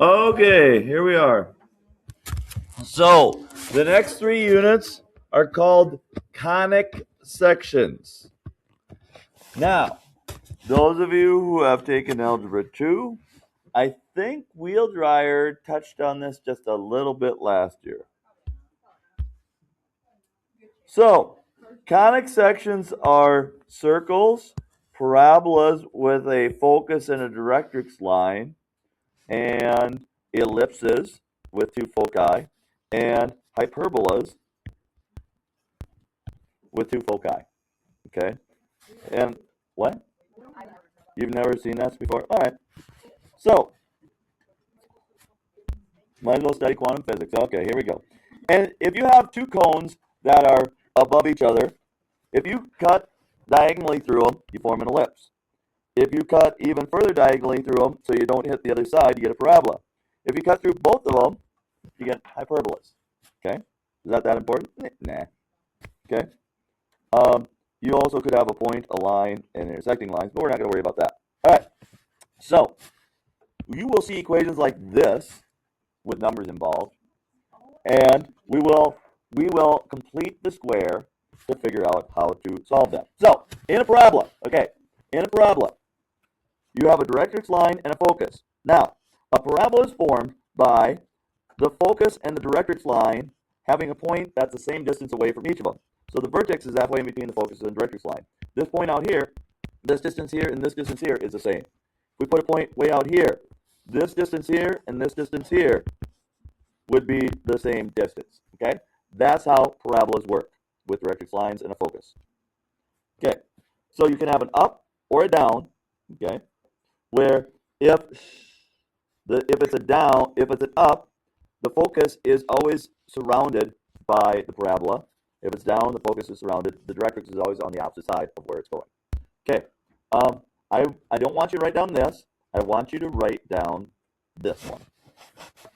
Okay, here we are. So, the next 3 units are called conic sections. Now, those of you who have taken Algebra 2, I think Wheel Dryer touched on this just a little bit last year. So, conic sections are circles, parabolas with a focus and a directrix line, and ellipses with 2 foci, and hyperbolas with 2 foci. Okay? And what? You've never seen that before? All right. So, might as well study quantum physics. Okay, here we go. And if you have 2 cones that are above each other, if you cut diagonally through them, you form an ellipse. If you cut even further diagonally through them so you don't hit the other side, you get a parabola. If you cut through both of them, you get hyperbolas. Okay? Is that important? Nah. Okay? You also could have a point, a line, and intersecting lines, but we're not going to worry about that. All right. So, you will see equations like this with numbers involved, and we will complete the square to figure out how to solve them. So, in a parabola, you have a directrix line and a focus. Now, a parabola is formed by the focus and the directrix line having a point that's the same distance away from each of them. So the vertex is halfway in between the focus and the directrix line. This point out here, this distance here, and this distance here is the same. If we put a point way out here, this distance here and this distance here would be the same distance. Okay? That's how parabolas work with directrix lines and a focus. Okay. So you can have an up or a down, okay, where if it's an up, the focus is always surrounded by the parabola. If it's down, the focus is surrounded. The directrix is always on the opposite side of where it's going. Okay. I don't want you to write down this. I want you to write down this one.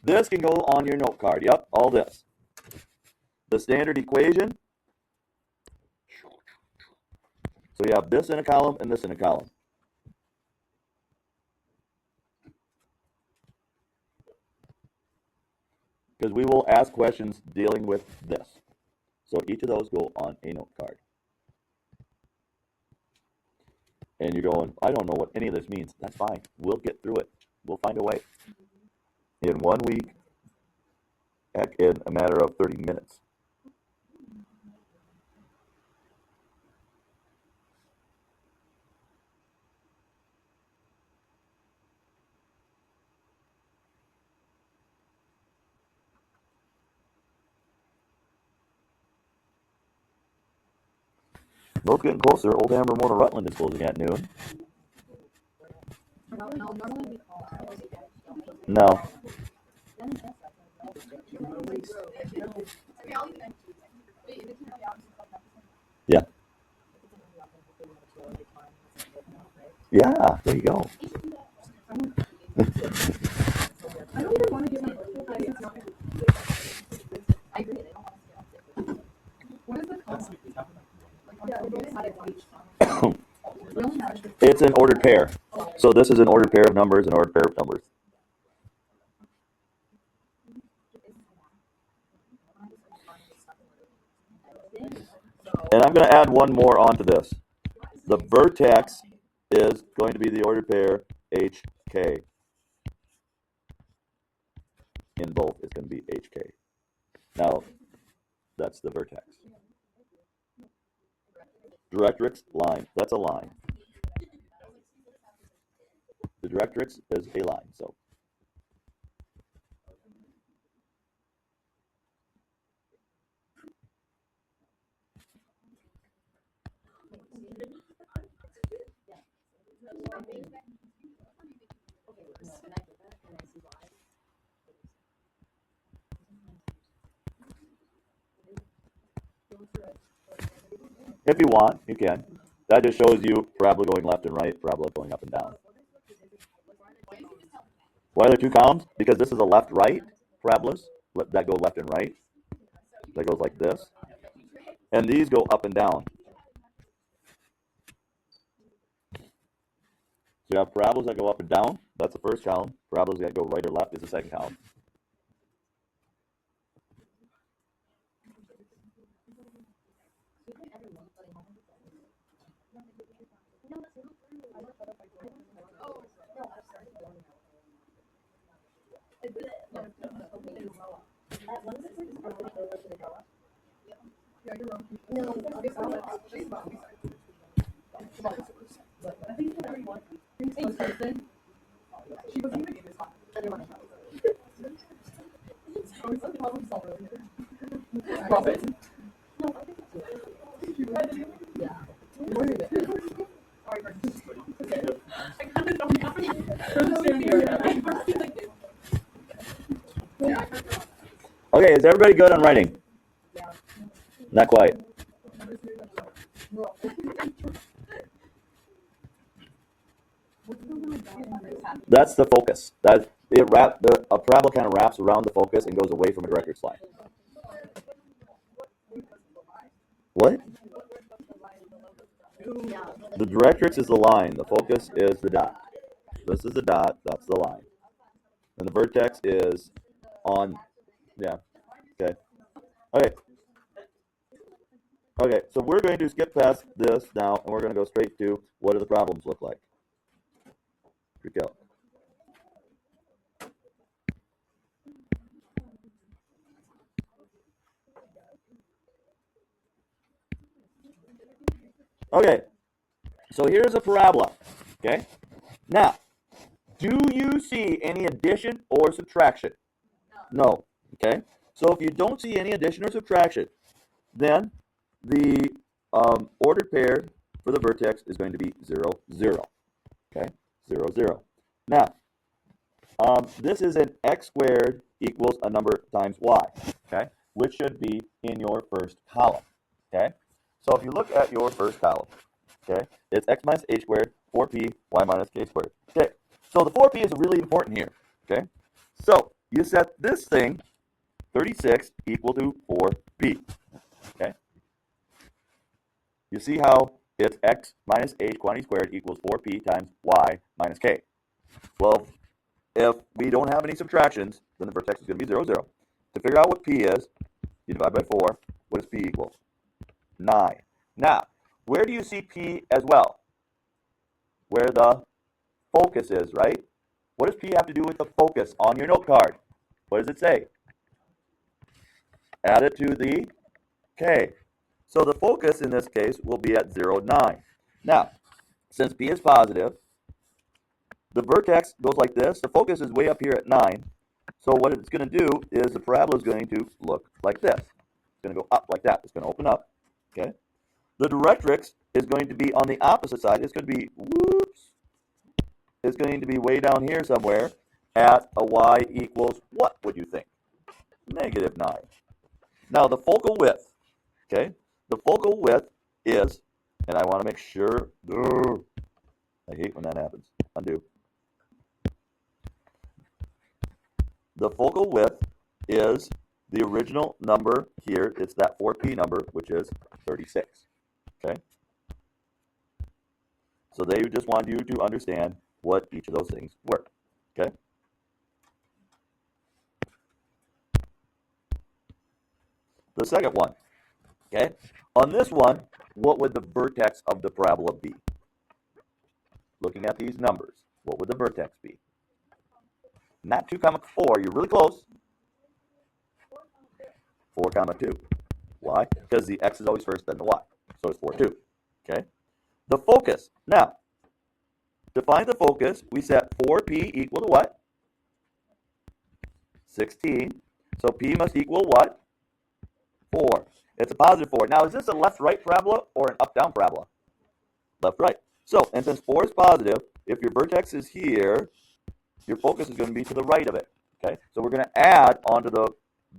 This can go on your note card. Yep, all this. The standard equation. So you have this in a column and this in a column. Because we will ask questions dealing with this. So each of those go on a note card. And you're going, I don't know what any of this means. That's fine. We'll get through it. We'll find a way. In 1 week, heck, in a matter of 30 minutes. Well, it's getting closer. Old Hammer Mona Rutland is closing at noon. No. Yeah. Yeah, there you go. It's an ordered pair. So this is an ordered pair of numbers, an ordered pair of numbers. And I'm going to add one more onto this. The vertex is going to be the ordered pair HK. In both, it's going to be HK. Now, that's the vertex. Directrix, line. That's a line. The directrix is a line. So if you want, you can. That just shows you parabola going left and right, parabola going up and down. Why are there 2 columns? Because this is a left-right parabolas that go left and right. That goes like this. And these go up and down. So you have parabolas that go up and down. That's the first column. Parabola's got to go right or left is the second column. Okay, is everybody good on writing? Not quite. That's the focus. A parabola kind of wraps around the focus and goes away from a directrix line. What? The directrix is the line. The focus is the dot. This is the dot. That's the line. And the vertex is on. Yeah. Okay. Okay. Okay. So we're going to skip past this now, and we're going to go straight to what do the problems look like. PreCalc. Okay. So here's a parabola. Okay. Now, do you see any addition or subtraction? No. Okay. So if you don't see any addition or subtraction, then the ordered pair for the vertex is going to be 0, 0. Okay, 0, 0. Now, this is an x squared equals a number times y. Okay, which should be in your first column. Okay, so if you look at your first column, okay, it's x minus h squared, 4p, y minus k squared. Okay, so the 4p is really important here. Okay, so you set this thing 36 equal to 4p. Okay, you see how it's x minus h quantity squared equals 4p times y minus k. Well, if we don't have any subtractions, then the vertex is going to be 0, 0. To figure out what p is, you divide by 4. What does p equal? 9. Now, where do you see p as well? Where the focus is, right? What does p have to do with the focus on your note card? What does it say? Add it to the k. So the focus in this case will be at 0, 9. Now, since p is positive, the vertex goes like this. The focus is way up here at 9. So what it's going to do is the parabola is going to look like this. It's going to go up like that. It's going to open up. Okay. The directrix is going to be on the opposite side. It's going to be, whoops, it's going to be way down here somewhere at a y equals, what would you think? Negative 9. Now the focal width, okay, the focal width is, and I want to make sure, I hate when that happens, undo. The focal width is the original number here. It's that 4p number, which is 36. Okay? So they just want you to understand what each of those things were. Okay? The second one. Okay? On this one, what would the vertex of the parabola be? Looking at these numbers, what would the vertex be? Not 2, 4. You're really close. 4, 2. Why? Because the x is always first, then the y. So it's 4, 2. Okay? The focus. Now, to find the focus, we set 4p equal to what? 16. So p must equal what? 4. It's a positive 4. Now, is this a left-right parabola or an up-down parabola? Left-right. So, and since 4 is positive, if your vertex is here, your focus is going to be to the right of it. Okay? So we're going to add onto the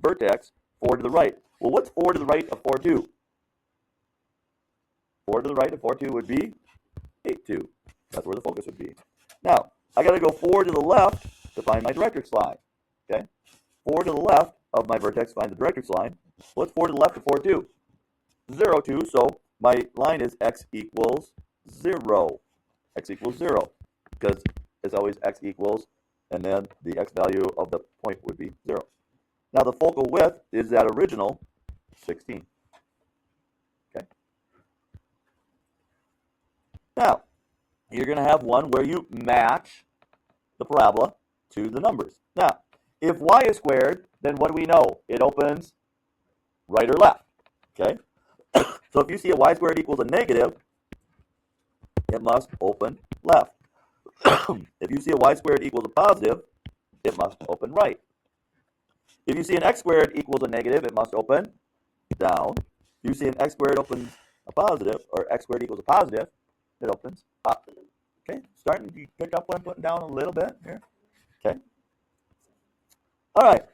vertex 4 to the right. Well, what's 4 to the right of 4, 2? 4 to the right of 4, 2 would be 8, 2. That's where the focus would be. Now, I got to go 4 to the left to find my directrix line. Okay? 4 to the left of my vertex, find the directrix line. What's 4 to the left of 4, 2? 0, 2. So my line is x equals 0. X equals 0. Because is always x equals, and then the x value of the point would be 0. Now the focal width is that original 16. Okay. Now, you're going to have one where you match the parabola to the numbers. Now, if y is squared, then what do we know? It opens right or left. Okay? So if you see a y squared equals a negative, it must open left. If you see a y squared equals a positive, it must open right. If you see an x squared equals a negative, it must open down. If you see an x squared opens a positive, or x squared equals a positive, it opens up. Okay, starting to pick up what I'm putting down a little bit here. Okay. All right.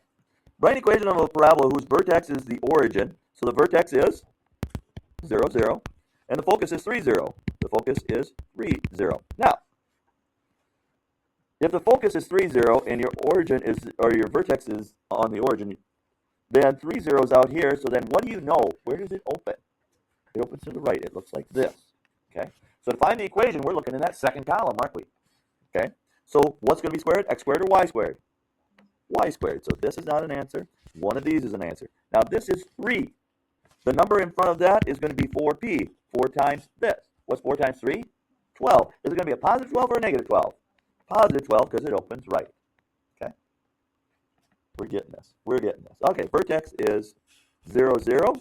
Write an equation of a parabola whose vertex is the origin. So the vertex is 0, 0, and the focus is 3, 0. The focus is 3, 0. Now, if the focus is 3, 0, and your origin is, or your vertex is on the origin, then 3, 0 is out here. So then what do you know? Where does it open? It opens to the right. It looks like this. Okay. So to find the equation, we're looking in that second column, aren't we? Okay. So what's going to be squared? X squared or y squared? Y squared. So this is not an answer. One of these is an answer. Now this is 3. The number in front of that is going to be 4p. 4 times this. What's 4 times 3? 12. Is it going to be a positive 12 or a negative 12? Positive 12 because it opens right. Okay. We're getting this. We're getting this. Okay. Vertex is 0, 0.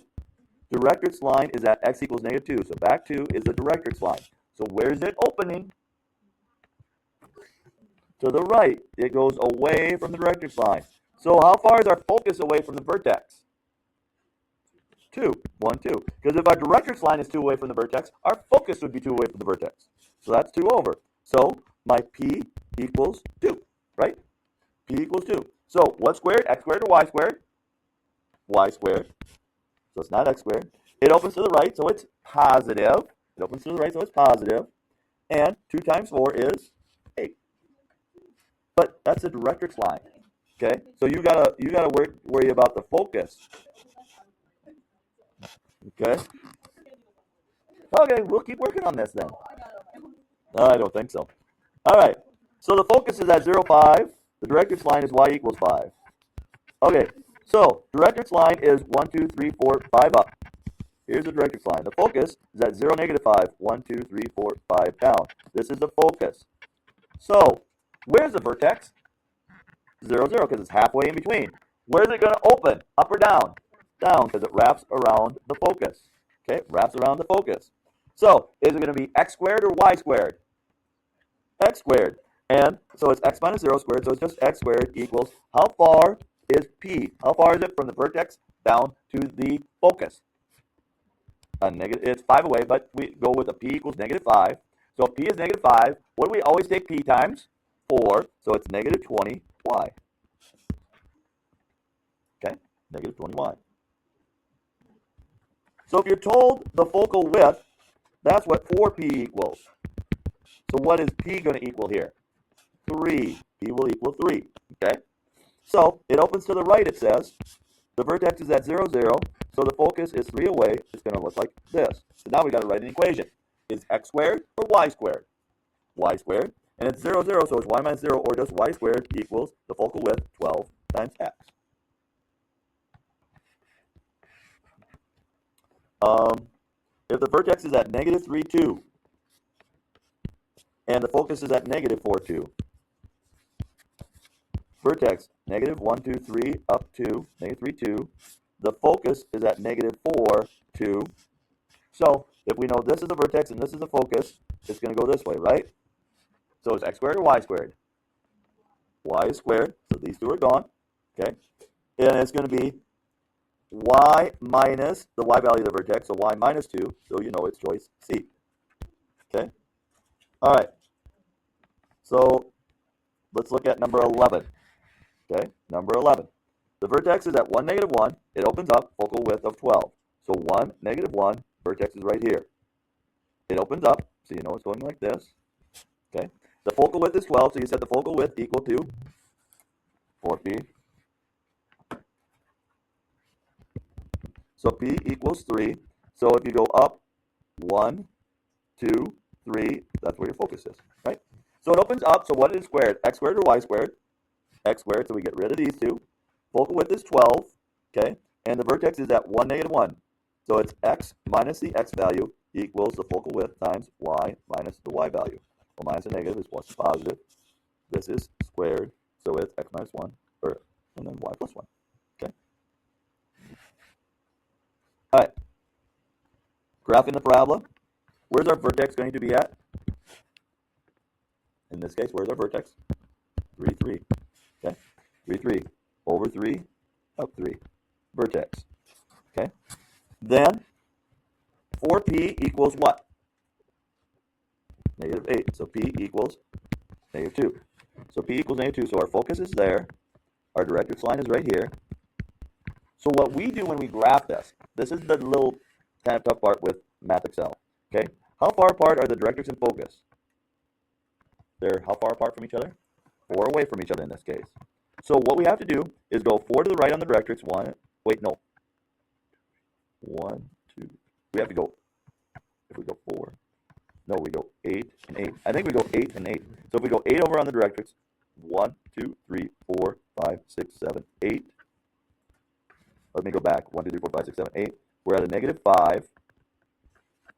Directrix line is at x equals negative 2. So back 2 is the directrix line. So where is it opening? To the right. It goes away from the directrix line. So how far is our focus away from the vertex? 2. 1, 2. Because if our directrix line is 2 away from the vertex, our focus would be 2 away from the vertex. So that's 2 over. So my p equals 2, right? P equals 2. So what's squared? X squared or y squared? Y squared. So it's not x squared. It opens to the right, so it's positive. It opens to the right, so it's positive. And 2 times 4 is 8. But that's a directrix line. Okay? So you gotta worry about the focus. Okay? Okay, we'll keep working on this then. I don't think so. All right. So the focus is at 0, 5. The directrix line is y equals 5. Okay. So directrix line is 1, 2, 3, 4, 5 up. Here's the directrix line. The focus is at 0, negative 5. 1, 2, 3, 4, 5 down. This is the focus. So where's the vertex? 0, 0 because it's halfway in between. Where's it going to open? Up or down? Down because it wraps around the focus. Okay, wraps around the focus. So is it going to be x squared or y squared? X squared. And so it's x minus 0 squared, so it's just x squared equals, how far is p? How far is it from the vertex down to the focus? It's 5 away, but we go with a p equals negative 5. So if p is negative 5, what do we always take p times? 4, so it's negative 20y. Okay, negative 20y. So if you're told the focal width, that's what 4p equals. So what is p going to equal here? 3. P will equal 3. Okay? So it opens to the right, it says. The vertex is at 0, 0. So the focus is 3 away. It's going to look like this. So now we got to write an equation. Is x squared or y squared? Y squared. And it's 0, 0. So it's y minus 0 or just y squared equals the focal width 12 times x. If the vertex is at negative 3, 2, and the focus is at negative 4, 2, vertex negative 1, 2, 3, up to negative 3, 2, the focus is at negative 4, 2. So if we know this is the vertex and this is the focus, it's going to go this way, right? So it's x squared or y squared? Y is squared, so these two are gone, okay? And it's going to be y minus the y value of the vertex, so y minus 2, so you know it's choice C. Okay? All right. So let's look at number 11. Okay? Number 11. The vertex is at 1, negative 1. It opens up, focal width of 12. So 1, negative 1, vertex is right here. It opens up, so you know it's going like this. Okay? The focal width is 12, so you set the focal width equal to 4p. So p equals 3. So if you go up 1, 2, 3, that's where your focus is, right? So it opens up, so what is squared? X squared or y squared? X squared, so we get rid of these two. Focal width is 12, okay? And the vertex is at 1, negative 1. So it's x minus the x value equals the focal width times y minus the y value. Well, minus a negative is plus positive. This is squared, so it's x minus 1, and then y plus 1, okay? All right. Graphing the parabola. Where's our vertex going to be at? In this case, where's our vertex? 3, 3. Okay? 3, 3. Over 3, up 3. Vertex. Okay? Then, 4p equals what? Negative 8. So p equals negative 2. So p equals negative 2. So our focus is there. Our directrix line is right here. So what we do when we graph this is the little kind of tough part with Math Excel. Okay? How far apart are the directrix and focus? They're how far apart from each other? 4 away from each other in this case. So what we have to do is go 4 to the right on the directrix. 1, 2. We have to go, if we go 4, no, we go 8 and 8. I think we go 8 and 8. So if we go 8 over on the directrix, 1, 2, 3, 4, 5, 6, 7, 8. Let me go back. 1, 2, 3, 4, 5, 6, 7, 8. We're at a negative 5.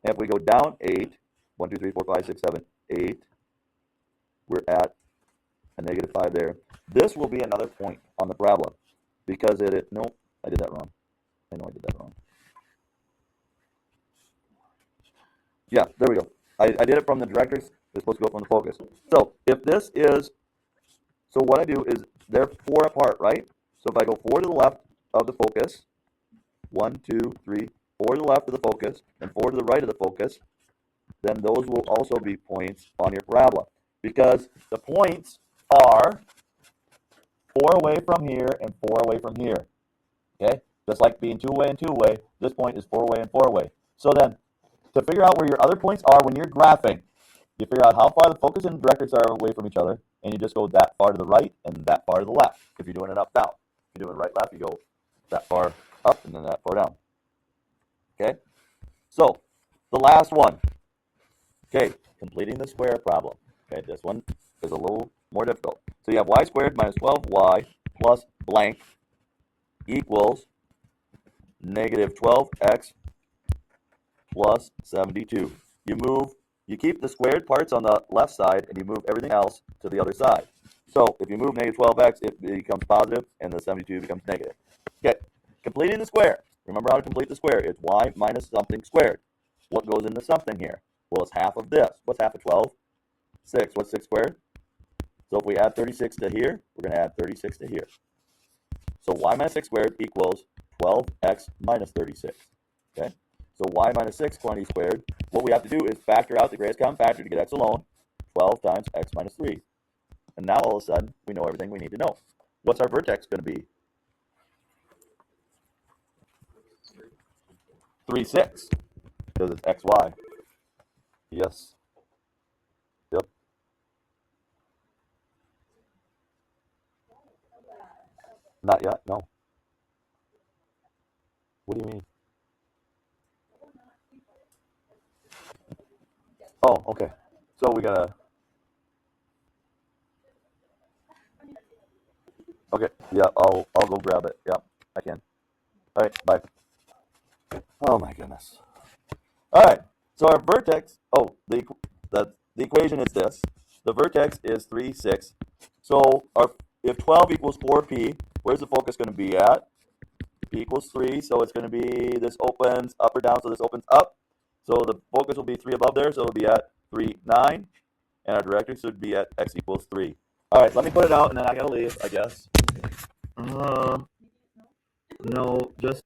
And if we go down 8, 1, 2, 3, 4, 5, 6, 7, 8, we're at a negative 5 there. This will be another point on the parabola because no, I did that wrong. I know I did that wrong. Yeah, there we go. I did it from the directrix. It's supposed to go from the focus. So if this is, so what I do is they're 4 apart, right? So if I go 4 to the left of the focus, 1, 2, 3, 4 to the left of the focus, and 4 to the right of the focus, then those will also be points on your parabola. Because the points are 4 away from here and 4 away from here. Okay? Just like being 2 away and 2 away, this point is 4 away and 4 away. So then, to figure out where your other points are when you're graphing, you figure out how far the focus and directrix are away from each other, and you just go that far to the right and that far to the left. If you're doing it up, down. If you're doing it right, left, you go that far up and then that far down. Okay? So, the last one. Okay, completing the square problem. Okay, this one is a little more difficult. So you have y squared minus 12y plus blank equals negative 12x plus 72. You keep the squared parts on the left side and you move everything else to the other side. So if you move negative 12x, it becomes positive and the 72 becomes negative. Okay, completing the square. Remember how to complete the square. It's y minus something squared. What goes into something here? Well, it's half of this. What's half of 12? 6. What's 6 squared? So if we add 36 to here, we're going to add 36 to here. So y minus 6 squared equals 12x minus 36. Okay? So y minus 6 quantity squared, what we have to do is factor out the greatest common factor to get x alone, 12 times x minus 3. And now all of a sudden, we know everything we need to know. What's our vertex going to be? 3, 6, because it's xy. Yes. Yep. Not yet, no. What do you mean? Oh, okay. So we gotta. Okay, yeah, I'll go grab it. Yeah, I can. All right, bye. Oh my goodness. All right. So our vertex. Oh, the equation is this. The vertex is 3, 6. So if 12 equals 4p, where's the focus going to be at? P equals 3, so it's going to be this opens up or down. So this opens up. So the focus will be 3 above there, so it'll be at 3, 9, and our directrix would be at x equals 3. All right, let me put it out, and then I gotta leave, I guess. No, just